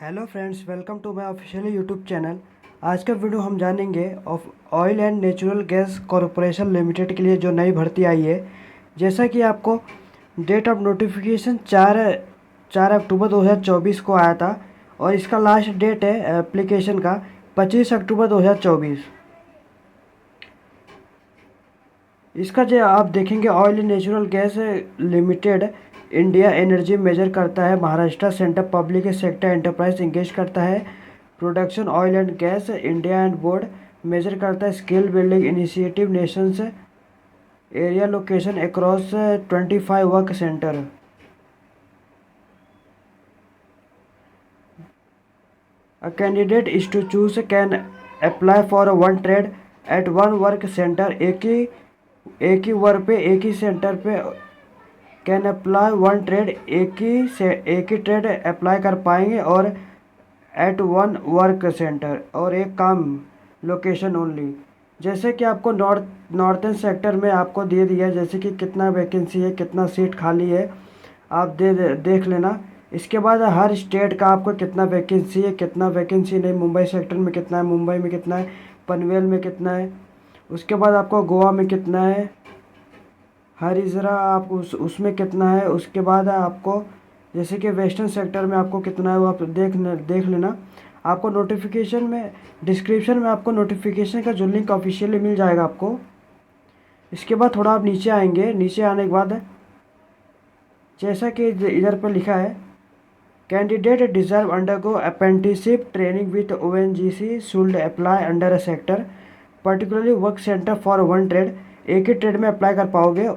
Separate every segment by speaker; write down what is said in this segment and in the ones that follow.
Speaker 1: Hello friends, welcome to my official YouTube channel. आज का video हम जानेंगे of Oil and natural Gas Corporation Limited के लिए जो नई भर्ती आई है। जैसा कि आपको डेट ऑफ नोटिफिकेशन 4 अक्टूबर 2024 को आया था और इसका लास्ट डेट है एप्लीकेशन का 25 अक्टूबर 2024। इसका जो आप देखेंगे oil and natural gas limited India energy major करता है, Maharashtra centre public sector enterprise engage करता है, production oil and gas India and board major करता है, skill building initiative nations area location across 25 work centre. A candidate is to choose can apply for one trade at one work center। एक ही work पे एक ही centre पे can apply one trade, एक ही trade apply कर पाएंगे और eight one work centre और एक काम लोकेशन ओनली। जैसे कि आपको नॉर्थन सेक्टर में आपको दे दिया जैसे कि कितना वैकेंसी है, कितना सीट खाली है, आप देख लेना। इसके बाद हर स्टेट का आपको कितना वैकेंसी है, कितना वैकेंसी नहीं, मुंबई सेक्टर में कितना है, मुंबई में कितना है, पनवेल में कितना है, उसके बाद आपको गोवा में कितना है, हरिजरा आप उसमें कितना है, उसके बाद आपको जैसे कि वेस्टर्न सेक्टर में आपको कितना है वो आप देख लेना। आपको नोटिफिकेशन में डिस्क्रिप्शन में आपको नोटिफिकेशन का जो लिंक ऑफिशियली मिल जाएगा आपको। इसके बाद थोड़ा आप नीचे आएंगे, नीचे आने के बाद जैसा कि इधर पर लिखा है candidate deserve undergo apprenticeship training with ONGC should apply under a sector particularly work centre for one trade. एक ही ट्रेड में अप्लाई कर पाओगे।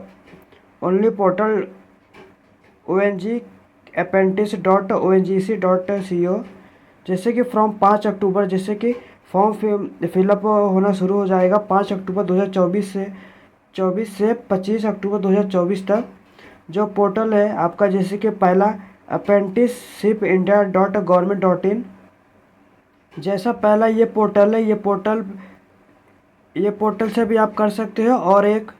Speaker 1: Only portal ONG apprentice.ongc.co। जैसे कि फ्रॉम 5 अक्टूबर, जैसे कि फॉर्म फिलअप होना शुरू हो जाएगा 5 अक्टूबर 2024 से 25 अक्टूबर 2024 तक। जो पोर्टल है आपका जैसे कि पहला अप्रेंटिसशिप इंडिया .gov.in। जैसा पहला ये पोर्टल है, ये पोर्टल से भी आप कर सकते हो। और एक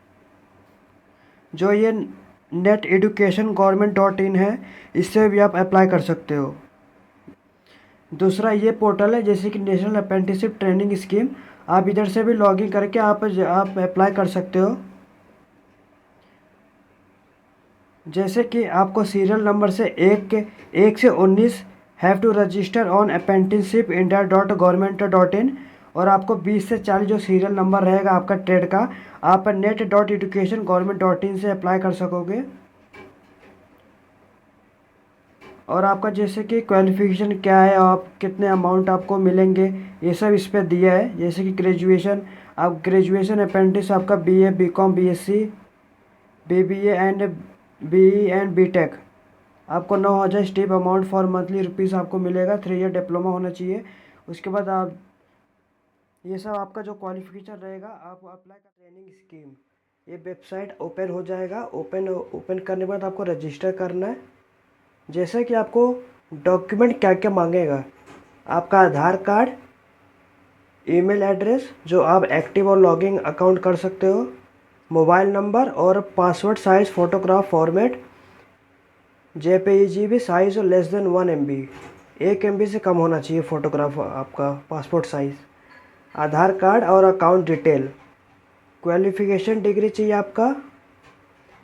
Speaker 1: जो ये नेट एजुकेशन गवर्नमेंट.in है, इससे भी आप अप्लाई कर सकते हो। दूसरा ये पोर्टल है जैसे कि नेशनल अप्रेंटिसशिप ट्रेनिंग स्कीम, आप इधर से भी लॉगिन करके आप अप्लाई कर सकते हो। जैसे कि आपको सीरियल नंबर से 1 से 19 have to register on apprenticeship India .gov.in और आपको 20 से 40 जो सीरियल नंबर रहेगा आपका ट्रेड का, आप net.education government.in से अप्लाई कर सकोगे। और आपका जैसे कि क्वालिफिकेशन क्या है, आप कितने अमाउंट आपको मिलेंगे, ये सब इस पर दिया है। जैसे कि ग्रेजुएशन, आप ग्रेजुएशन अप्रेंटिस आपका BA BCom BSc BBA and BE and BTech आपको 9,000 steep amount for monthly rupees आपको मिलेगा। 3 ईयर डिप्लोमा होना चाहिए। उसके बाद आप ये सब आपका जो क्वालिफिकेशन रहेगा आप अप्लाई कर ट्रेनिंग स्कीम। ये वेबसाइट ओपन हो जाएगा। ओपन करने के बाद आपको रजिस्टर करना है। जैसे कि आपको डॉक्यूमेंट क्या क्या मांगेगा, आपका आधार कार्ड, ईमेल एड्रेस जो आप एक्टिव और लॉगिंग अकाउंट कर सकते हो, मोबाइल नंबर और password size photograph format JPEG size less than 1 MB, 1 MB से कम होना चाहिए फ़ोटोग्राफ आपका पासपोर्ट साइज़, आधार कार्ड और अकाउंट डिटेल, क्वालिफ़िकेशन डिग्री चाहिए आपका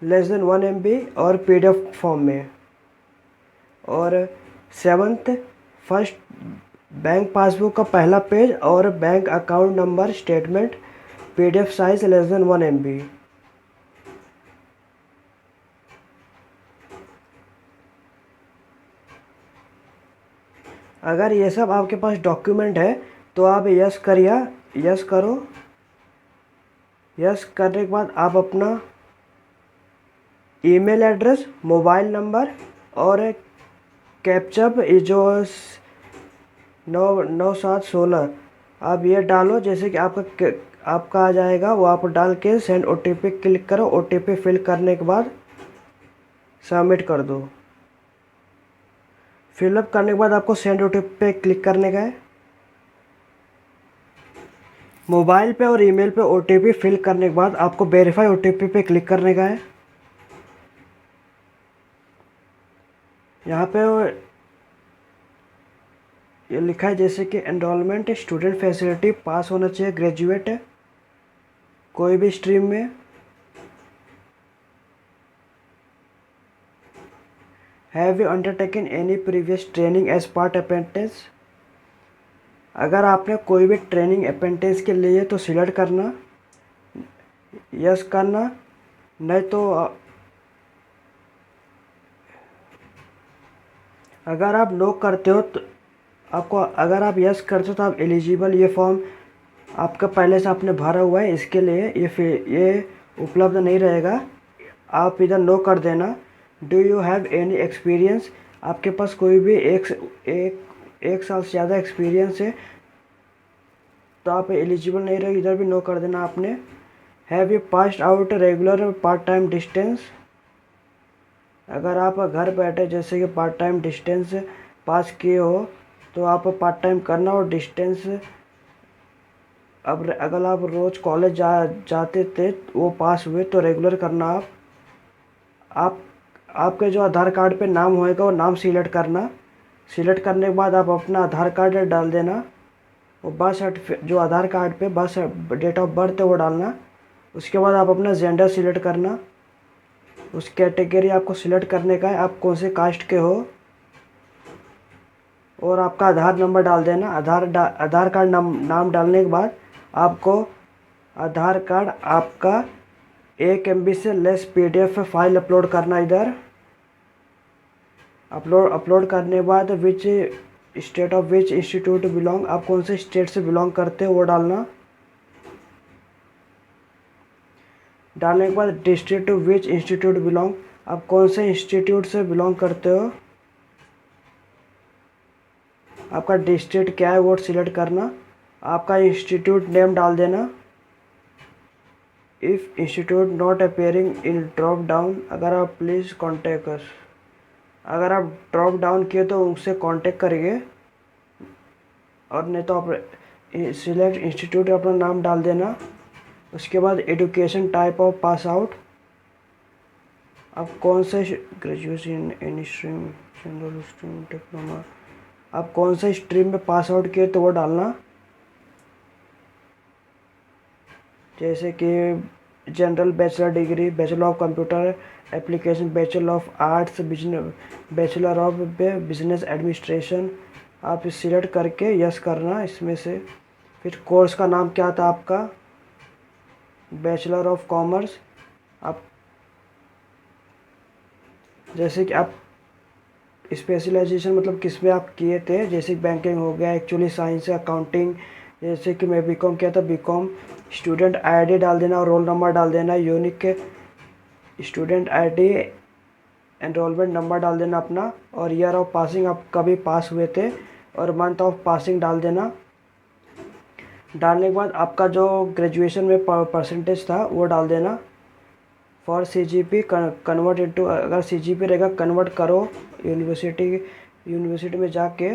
Speaker 1: लेस देन 1 MB और PDF फॉर्म में, और 7th फर्स्ट बैंक पासबुक का पहला पेज और bank account number statement PDF size less than 1 MB। अगर ये सब आपके पास डॉक्यूमेंट है तो आप यस करो। यस करने के बाद आप अपना ईमेल एड्रेस, मोबाइल नंबर और कैप्चा जो 99716 आप ये डालो। जैसे कि आपका आ जाएगा वो आप डाल के सेंड OTP क्लिक करो। OTP फिल करने के बाद सबमिट कर दो। फिलअप करने के बाद आपको सेंड OTP पे क्लिक करने का है। मोबाइल पे और ईमेल पे OTP फिल करने के बाद आपको वेरीफाई OTP पे क्लिक करने का है। यहाँ पे ये लिखा है जैसे कि एनरोलमेंट स्टूडेंट फैसिलिटी पास होना चाहिए, ग्रेजुएट है कोई भी स्ट्रीम में। Have you undertaken any previous training as part apprentice. अगर आपने कोई भी ट्रेनिंग अप्रेंटिस के लिए तो सिलेक्ट करना, यस करना, नहीं तो अगर आप नो करते हो तो आपको, अगर आप यस करते हो तो आप एलिजिबल, ये फॉर्म आपका पहले से आपने भरा हुआ है, इसके लिए ये उपलब्ध नहीं रहेगा। आप इधर नो कर देना। Do you have any experience, आपके पास कोई भी एक साल से ज़्यादा एक्सपीरियंस है तो आप एलिजिबल नहीं रहे, इधर भी नो कर देना आपने। Have you passed out regular part time distance, अगर आप घर बैठे जैसे कि पार्ट टाइम डिस्टेंस पास किए हो तो आप पार्ट टाइम करना, और डिस्टेंस अब अगर आप रोज़ कॉलेज जाते थे वो पास हुए तो रेगुलर करना। आप आपके जो आधार कार्ड पे नाम होएगा वो नाम सिलेक्ट करना। सिलेक्ट करने के बाद आप अपना आधार कार्ड डाल देना, वो बर्थ सर्टिफिकेट जो आधार कार्ड पे बर्थ डेट ऑफ बर्थ है वो डालना। उसके बाद आप अपना जेंडर सिलेक्ट करना, उस कैटेगरी आपको सिलेक्ट करने का है, आप कौन से कास्ट के हो, और आपका आधार नंबर डाल देना। आधार कार्ड नाम डालने के बाद आपको आधार कार्ड आपका 1 MB से लेस PDF फाइल अपलोड करना। इधर अपलोड करने के बाद which state of which institute belong, आप कौन से स्टेट से बिलोंग करते हो वो डालना। डालने के बाद district to which institute belong, आप कौन से इंस्टीट्यूट से बिलोंग करते हो, आपका डिस्ट्रिक्ट क्या है वो सिलेक्ट करना। आपका इंस्टीट्यूट नेम डाल देना। If institute not appearing in drop down, अगर आप प्लीज़ कॉन्टेक्ट अस, अगर आप ड्रॉप डाउन किए तो उनसे कांटेक्ट करिए, और नहीं तो आप सिलेक्ट इंस्टीट्यूट अपना नाम डाल देना। उसके बाद education type of pass out, आप कौन से graduation any stream, general stream, diploma, आप कौन से स्ट्रीम में पास आउट किए तो वो डालना। जैसे कि general bachelor degree, bachelor of computer application, bachelor of arts, bachelor of business administration, आप सिलेक्ट करके यस करना इसमें से। फिर कोर्स का नाम क्या था आपका, बैचलर ऑफ कॉमर्स। आप जैसे कि आप स्पेशलाइजेशन मतलब किस में आप किए थे, जैसे बैंकिंग हो गया, एक्चुअली साइंस है, अकाउंटिंग, जैसे कि मैं बीकॉम किया था बीकॉम। स्टूडेंट आईडी डाल देना और रोल नंबर डाल देना, unique student ID, enrolment number डाल देना अपना, और ईयर ऑफ पासिंग आप कभी पास हुए थे, और मंथ ऑफ पासिंग डाल देना। डालने के बाद आपका जो ग्रेजुएशन में परसेंटेज था वो डाल देना। फॉर CGP कन्वर्ट इनटू, अगर CGP रहेगा कन्वर्ट करो यूनिवर्सिटी में जाके।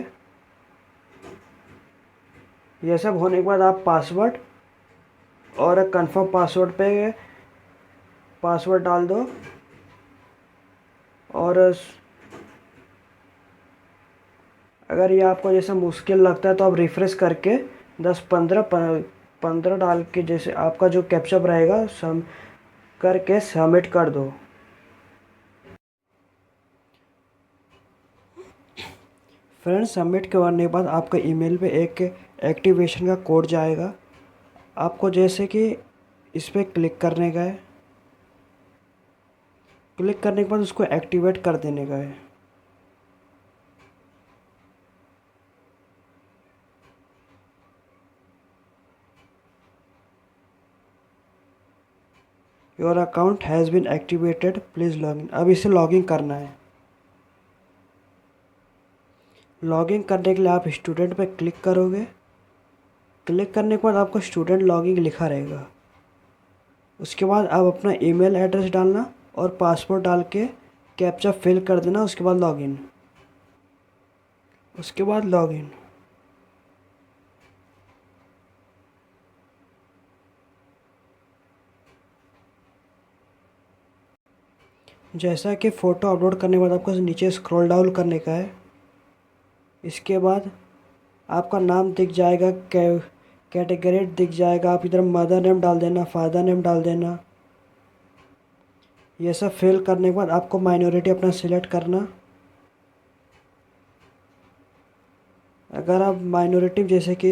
Speaker 1: ये सब होने के बाद आप पासवर्ड और कंफर्म पासवर्ड पे पासवर्ड डाल दो, और अगर ये आपको जैसे मुश्किल लगता है तो आप रिफ्रेश करके 10-15 डाल के जैसे आपका जो कैप्चअप रहेगा सम करके सबमिट कर दो। फ्रेंड्स, सबमिट करने के बाद आपका ईमेल पे एक एक्टिवेशन का कोड जाएगा, आपको जैसे कि इस पर क्लिक करने का है। क्लिक करने के बाद उसको एक्टिवेट कर देने का है। Your account has been activated, please login. अब इसे लॉगिन करना है। लॉगिन करने के लिए आप स्टूडेंट पे क्लिक करोगे। क्लिक करने के बाद आपको स्टूडेंट लॉगिन लिखा रहेगा। उसके बाद आप अपना ईमेल एड्रेस डालना और पासवर्ड डाल के कैप्चा फिल कर देना। उसके बाद लॉगिन, उसके बाद लॉगिन। जैसा कि फ़ोटो अपलोड करने के बाद आपको नीचे स्क्रॉल डाउन करने का है। इसके बाद आपका नाम दिख जाएगा, कैटेगरी दिख जाएगा। आप इधर मदर नेम डाल देना, फादर नेम डाल देना। ये सब फिल करने के बाद आपको माइनॉरिटी अपना सिलेक्ट करना। अगर आप माइनॉरिटी जैसे कि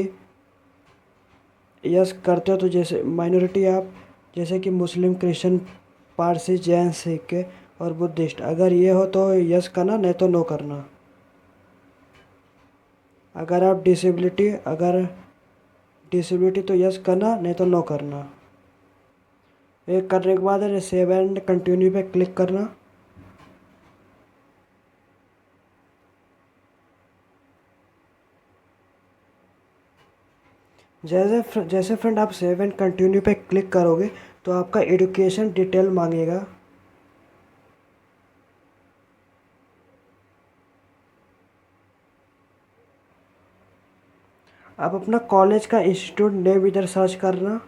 Speaker 1: यस करते हो तो जैसे माइनॉरिटी आप जैसे कि मुस्लिम, क्रिश्चियन, पारसी, जैन, सिख और बुद्धिस्ट, अगर ये हो तो यस करना, नहीं तो नो करना। अगर डिसेबिलिटी तो यस करना, नहीं तो नो करना। ये करने के बाद सेव एंड कंटिन्यू पे क्लिक करना। जैसे फ्रेंड आप सेव एंड कंटिन्यू पे क्लिक करोगे तो आपका एजुकेशन डिटेल मांगेगा। आप अपना कॉलेज का इंस्टीट्यूट नेम इधर सर्च करना।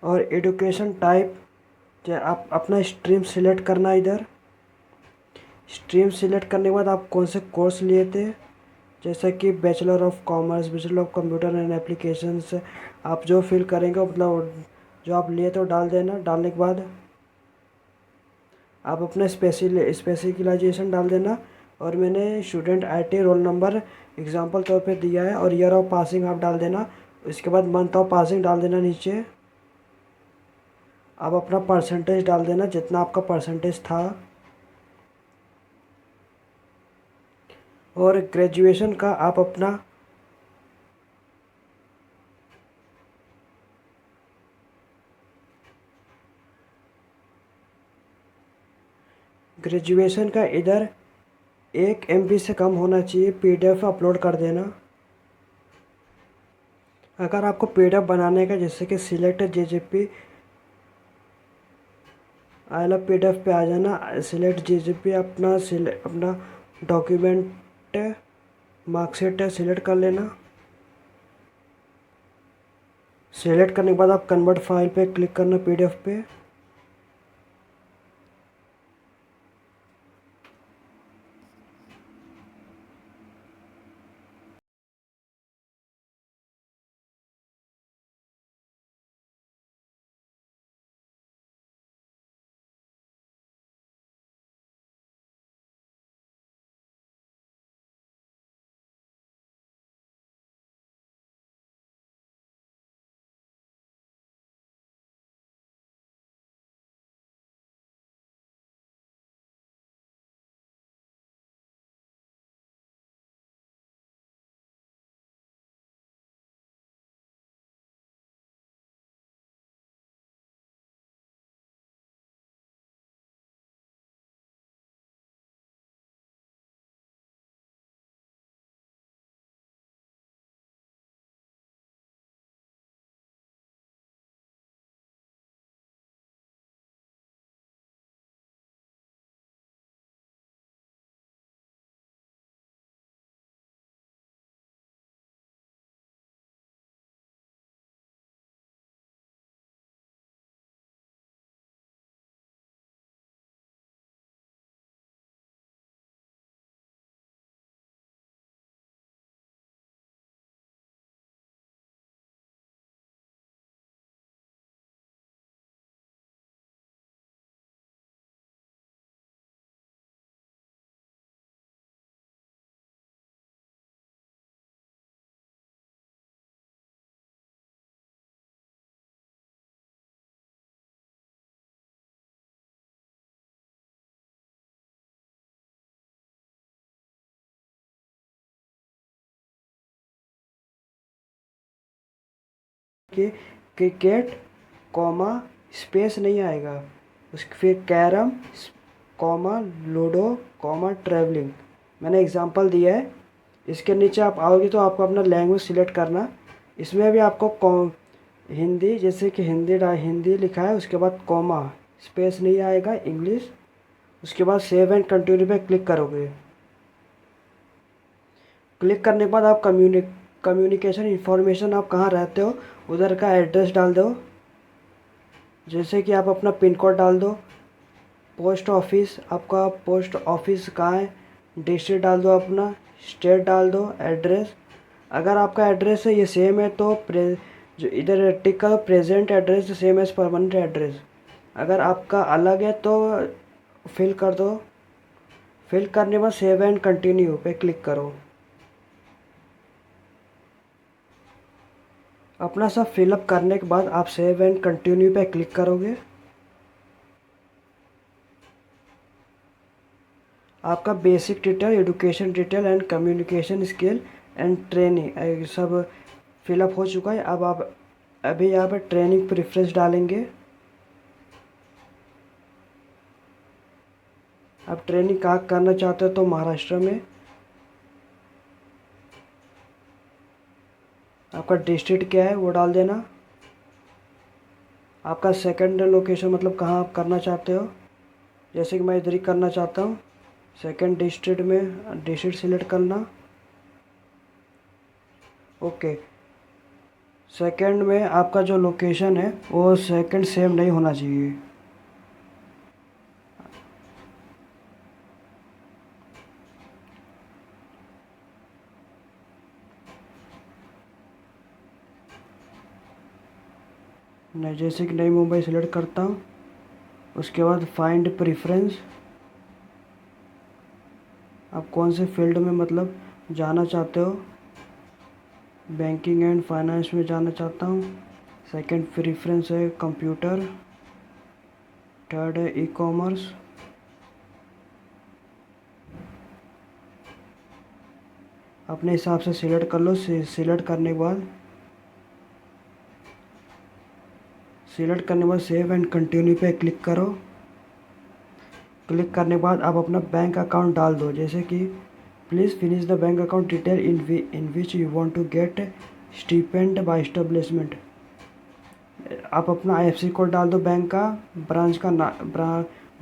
Speaker 1: और एजुकेशन टाइप आप अपना स्ट्रीम सिलेक्ट करना। इधर स्ट्रीम सिलेक्ट करने के बाद आप कौन से कोर्स लिए थे, जैसे कि bachelor of commerce, bachelor of computer and applications, आप जो फिल करेंगे मतलब जो आप लिए थे वो डाल देना। डालने के बाद आप अपना स्पेसिफिकेशन डाल देना। और मैंने student IT roll number example तौर पे दिया है, और ईयर ऑफ पासिंग आप डाल देना। इसके बाद मंथ ऑफ पासिंग डाल देना नीचे। आप अपना परसेंटेज डाल देना, जितना आपका परसेंटेज था। और ग्रेजुएशन का आप अपना ग्रेजुएशन का इधर 1 MB से कम होना चाहिए। पीडीएफ अपलोड कर देना। अगर आपको पीडीएफ बनाने का जैसे कि select JJP, I love PDF पे आ जाना। सिलेक्ट जेजेपी अपना डॉक्यूमेंट मार्कशीट सिलेक्ट कर लेना। सिलेक्ट करने के बाद आप कन्वर्ट फाइल पे क्लिक करना, पीडीएफ पे। कि क्रिकेट कॉमा स्पेस नहीं आएगा, उसके फिर carrom comma ludo comma travelling. मैंने एग्जांपल दिया है। इसके नीचे आप आओगे तो आपको अपना लैंग्वेज सिलेक्ट करना। इसमें भी आपको हिंदी, जैसे कि हिंदी लिखा है, उसके बाद कॉमा स्पेस नहीं आएगा, इंग्लिश। उसके बाद सेव एंड कंटिन्यू पे क्लिक करोगे। क्लिक करने के बाद आप कम्युनिकेशन इन्फॉर्मेशन, आप कहाँ रहते हो उधर का एड्रेस डाल दो। जैसे कि आप अपना पिन कोड डाल दो। पोस्ट ऑफिस, आपका पोस्ट ऑफिस कहाँ है, डिस्ट्रिक्ट डाल दो, अपना स्टेट डाल दो, एड्रेस। अगर आपका एड्रेस है ये सेम है तो जो इधर टिक करो present address same as permanent address. अगर आपका अलग है तो फिल कर दो। फिल करने के बाद सेव एंड कंटिन्यू पे क्लिक करो। अपना सब फिलअप करने के बाद आप सेव एंड कंटिन्यू पे क्लिक करोगे। आपका basic detail, education detail and communication skill and training सब फिलअप हो चुका है। अब आप अभी यहाँ पे ट्रेनिंग प्रेफरेंस डालेंगे। आप ट्रेनिंग कहाँ करना चाहते हो तो महाराष्ट्र में। आपका डिस्ट्रिक्ट क्या है वो डाल देना। आपका सेकंड लोकेशन मतलब कहाँ आप करना चाहते हो। जैसे कि मैं इधर ही करना चाहता हूँ। सेकंड डिस्ट्रिक्ट में डिस्ट्रिक्ट सिलेक्ट करना। ओके। सेकंड में आपका जो लोकेशन है वो सेकंड सेम नहीं होना चाहिए। नहीं, जैसे कि नई मुंबई सिलेक्ट करता हूँ। उसके बाद फाइंड प्रेफरेंस। आप कौन से फील्ड में मतलब जाना चाहते हो। बैंकिंग एंड फाइनेंस में जाना चाहता हूँ। सेकंड प्रेफरेंस है कंप्यूटर। थर्ड है ई कॉमर्स। अपने हिसाब से सिलेक्ट कर लो। सिलेक्ट करने के बाद सेव एंड कंटिन्यू पे क्लिक करो। क्लिक करने के बाद आप अपना बैंक अकाउंट डाल दो। जैसे कि please finish the bank account detail in which you want to get stipend by establishment. आप अपना IFSC कोड डाल दो। बैंक का ब्रांच का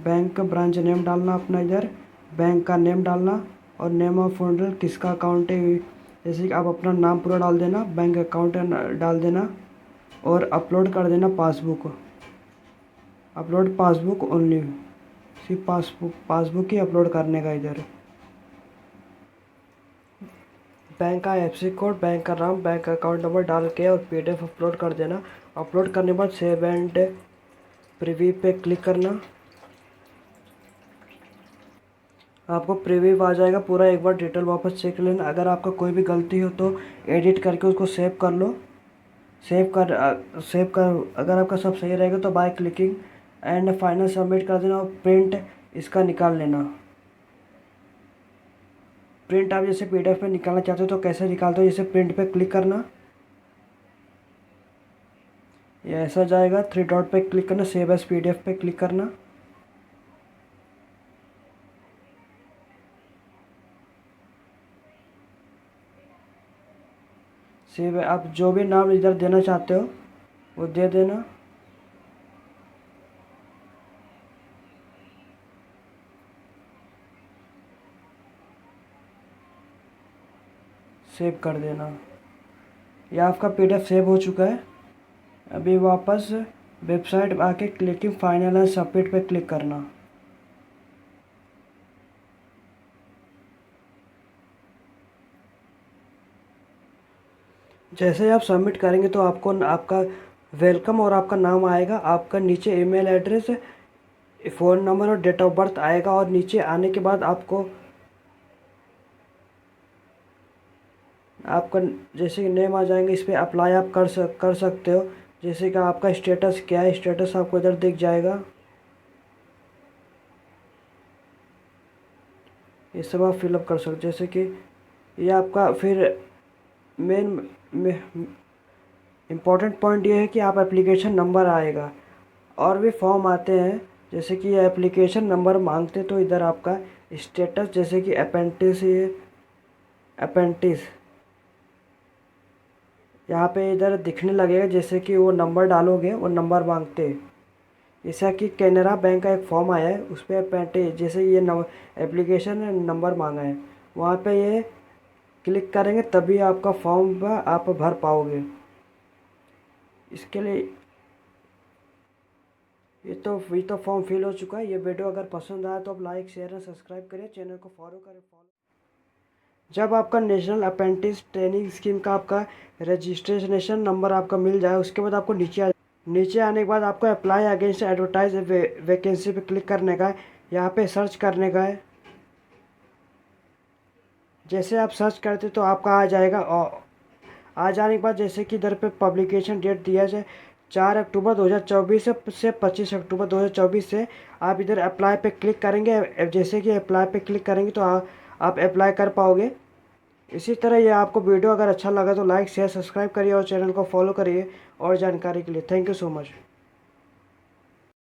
Speaker 1: बैंक का ब्रांच नेम डालना अपना इधर। बैंक का नेम डालना और नेम ऑफ होल्डर किसका अकाउंट है। जैसे कि आप अपना नाम पूरा डाल देना, बैंक अकाउंट डाल देना और अपलोड कर देना पासबुक। Upload passbook only. सिर्फ पासबुक ही अपलोड करने का इधर। बैंक का IFSC कोड, बैंक का नाम, बैंक अकाउंट नंबर डाल के और PDF अपलोड कर देना। अपलोड करने के बाद सेव एंड प्रीव्यू पे क्लिक करना। आपको प्रीव्यू आ जाएगा पूरा। एक बार डिटेल वापस चेक लेना। अगर आपका कोई भी गलती हो तो एडिट करके उसको सेव कर लो। सेव कर अगर आपका सब सही रहेगा तो by clicking and final submit कर देना और प्रिंट इसका निकाल लेना। प्रिंट आप जैसे PDF पे निकालना चाहते हो तो कैसे निकालते हो, जैसे प्रिंट पे क्लिक करना, ये ऐसा जाएगा। 3 डॉट पे क्लिक करना, सेव एज PDF पे क्लिक करना। सेव, आप जो भी नाम इधर देना चाहते हो वो दे देना। सेव कर देना। यह आपका PDF सेव हो चुका है। अभी वापस वेबसाइट आके क्लिकिंग फाइनल एंड सबमिट पे क्लिक करना। जैसे आप सबमिट करेंगे तो आपको आपका वेलकम और आपका नाम आएगा। आपका नीचे ईमेल एड्रेस, फ़ोन नंबर और डेट ऑफ बर्थ आएगा। और नीचे आने के बाद आपको आपका जैसे कि नेम आ जाएंगे। इस पर अप्लाई आप कर सकते हो। जैसे कि आपका स्टेटस क्या है, स्टेटस आपको इधर दिख जाएगा। ये सब आप फिलअप कर सकते हो। जैसे कि ये आपका फिर मेन इम्पॉर्टेंट पॉइंट ये है कि आप एप्लीकेशन नंबर आएगा। और भी फॉर्म आते हैं जैसे कि ये एप्लीकेशन नंबर मांगते तो इधर आपका स्टेटस जैसे कि अपेंटिस, ये अपेंटिस यहाँ पे इधर दिखने लगेगा। जैसे कि वो नंबर डालोगे वो नंबर मांगते। जैसा कि कैनरा बैंक का एक फॉर्म आया है उस पर अपेंटिस जैसे ये एप्लीकेशन नंबर मांगा है, वहाँ पे ये क्लिक करेंगे तभी आपका फॉर्म आप भर पाओगे। इसके लिए ये तो फॉर्म फिल हो चुका है। ये वीडियो अगर पसंद आया तो आप लाइक शेयर और सब्सक्राइब करिए, चैनल को फॉलो करें। जब आपका नेशनल अप्रेंटिस ट्रेनिंग स्कीम का आपका रजिस्ट्रेशन नंबर आपका मिल जाए उसके बाद आपको नीचे आने के बाद आपको अप्लाई अगेंस्ट एडवर्टाइज वैकेंसी पे क्लिक करने का है। यहाँ पे सर्च करने का है। जैसे आप सर्च करते तो आपका आ जाएगा और आ जाने के बाद जैसे कि इधर पे पब्लिकेशन डेट दिया जाए 4 अक्टूबर 2024 से 25 अक्टूबर 2024 से आप इधर अप्लाई पे क्लिक करेंगे। जैसे कि अप्लाई पे क्लिक करेंगे तो आप अप्लाई कर पाओगे। इसी तरह ये आपको वीडियो अगर अच्छा लगा तो लाइक शेयर सब्सक्राइब करिए और चैनल को फॉलो करिए और जानकारी के लिए। Thank you so much.